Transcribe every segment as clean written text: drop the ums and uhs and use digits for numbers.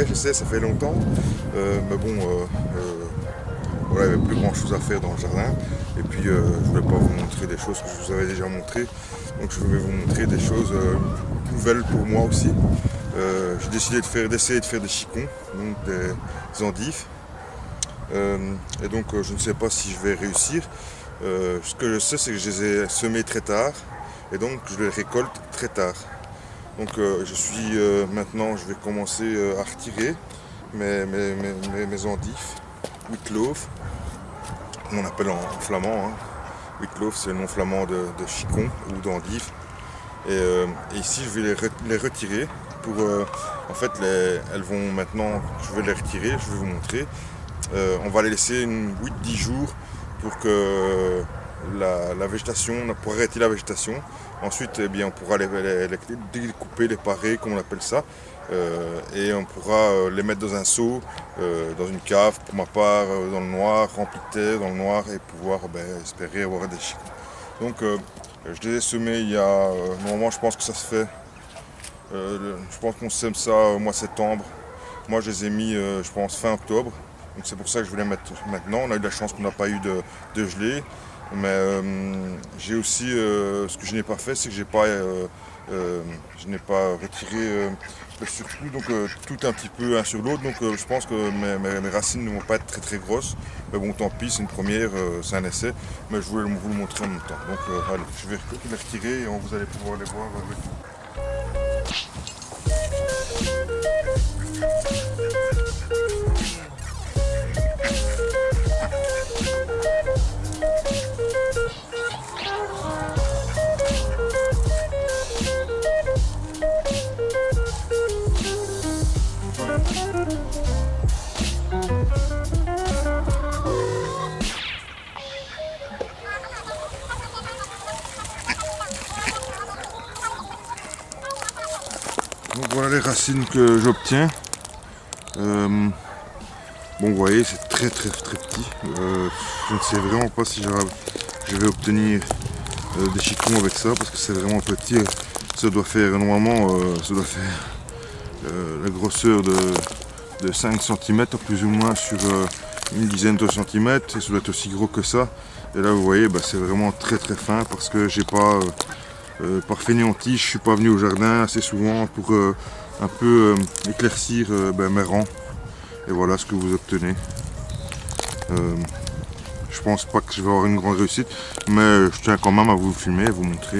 j'essaie, ça fait longtemps. Mais bon, voilà, il n'y avait plus grand chose à faire dans le jardin. Et puis je ne voulais pas vous montrer des choses que je vous avais déjà montrées. Donc je vais vous montrer des choses nouvelles pour moi aussi. J'ai décidé d'essayer de faire des chicons, donc des endives. Et donc je ne sais pas si je vais réussir. Ce que je sais, c'est que je les ai semés très tard. Et donc je les récolte très tard. Donc maintenant, je vais commencer à retirer mes endives, wheatloaf, on appelle en flamand. Hein. Wheatloaf, c'est le nom flamand de chicon ou d'endive. Et ici, je vais les retirer pour, en fait, elles vont maintenant, je vais les retirer, je vais vous montrer. On va les laisser 8-10 jours pour que la végétation, pour arrêter la végétation. Ensuite, eh bien, on pourra les découper, les parer, comme on appelle ça. Et on pourra les mettre dans un seau, dans une cave, pour ma part, dans le noir, rempli de terre, dans le noir, et pouvoir espérer avoir des chicons. Donc, je les ai semés il y a... normalement, je pense que ça se fait... je pense qu'on sème ça au mois de septembre. Moi, je les ai mis, je pense, fin octobre. Donc c'est pour ça que je voulais mettre maintenant. On a eu de la chance qu'on n'a pas eu de gelée. Mais j'ai aussi, ce que je n'ai pas fait, c'est que je n'ai pas retiré le surplus, donc tout un petit peu un sur l'autre. Donc je pense que mes racines ne vont pas être très très grosses. Mais bon, tant pis, c'est une première, c'est un essai. Mais je voulais vous le montrer en même temps. Donc allez, je vais les retirer et vous allez pouvoir les voir avec vous. Donc voilà les racines que j'obtiens. Bon, vous voyez, c'est très très très petit. Je ne sais vraiment pas si je vais obtenir des chicons avec ça parce que c'est vraiment petit. Ça doit faire normalement la grosseur de 5 cm plus ou moins sur une dizaine de centimètres. Et ça doit être aussi gros que ça. Et là vous voyez, c'est vraiment très très fin parce que j'ai pas par fainéantise, je suis pas venu au jardin assez souvent pour un peu éclaircir mes rangs. Et voilà ce que vous obtenez. Je pense pas que je vais avoir une grande réussite, mais je tiens quand même à vous filmer et vous montrer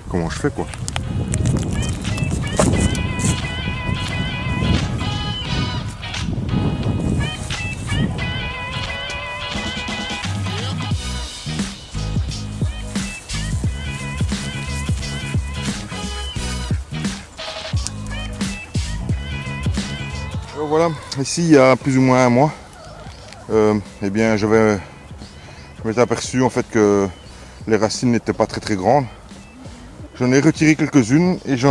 comment je fais quoi. Alors voilà, ici il y a plus ou moins un mois, eh bien je m'étais aperçu en fait que les racines n'étaient pas très très grandes. J'en ai retiré quelques-unes et je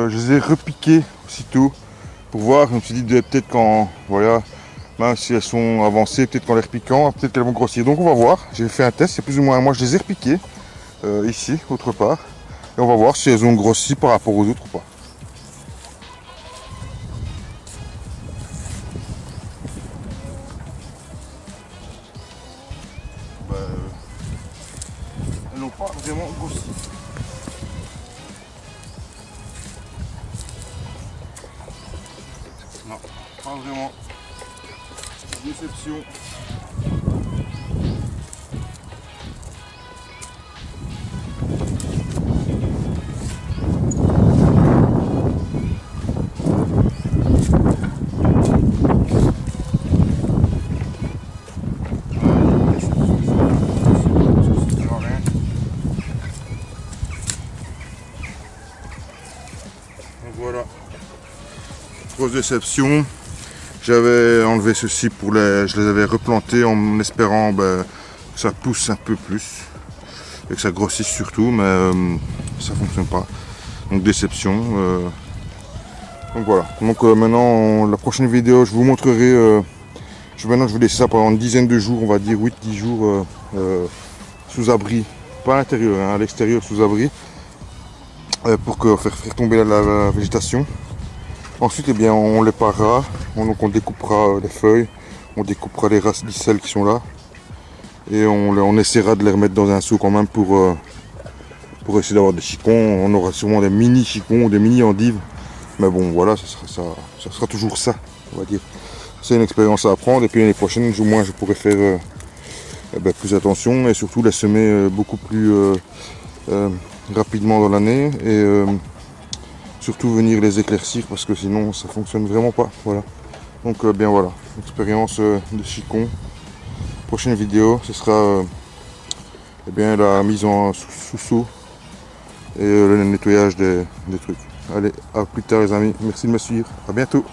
les ai repiquées aussitôt pour voir. Je me suis dit peut-être quand, voilà, même si elles sont avancées, peut-être qu'en les repiquant, peut-être qu'elles vont grossir. Donc on va voir, j'ai fait un test, il y a plus ou moins un mois, je les ai repiquées ici, autre part. Et on va voir si elles ont grossi par rapport aux autres ou pas. Elles n'ont pas vraiment grossi. Non, pas vraiment. Déception. Voilà, grosse déception. J'avais enlevé ceci je les avais replantés en espérant que ça pousse un peu plus et que ça grossisse surtout, mais ça fonctionne pas. Donc déception. Donc voilà. Donc maintenant la prochaine vidéo, je vous montrerai. Maintenant je vais laisser ça pendant une dizaine de jours, on va dire 8-10 jours sous abri, pas à l'intérieur, hein, à l'extérieur sous abri. Pour faire tomber la végétation. Ensuite, eh bien, on les parera. Donc on découpera les feuilles, on découpera les radicelles qui sont là. Et on essaiera de les remettre dans un seau quand même pour essayer d'avoir des chicons. On aura sûrement des mini chicons ou des mini endives. Mais bon, voilà, ça sera toujours ça, on va dire. C'est une expérience à apprendre. Et puis l'année prochaine, au moins, je pourrai faire plus attention et surtout les semer beaucoup plus rapidement dans l'année. Et surtout venir les éclaircir parce que sinon, ça fonctionne vraiment pas. Voilà. Donc, bien voilà, expérience de chicon. Prochaine vidéo, ce sera la mise en sous seau et le nettoyage des trucs. Allez, à plus tard les amis, merci de me suivre, à bientôt.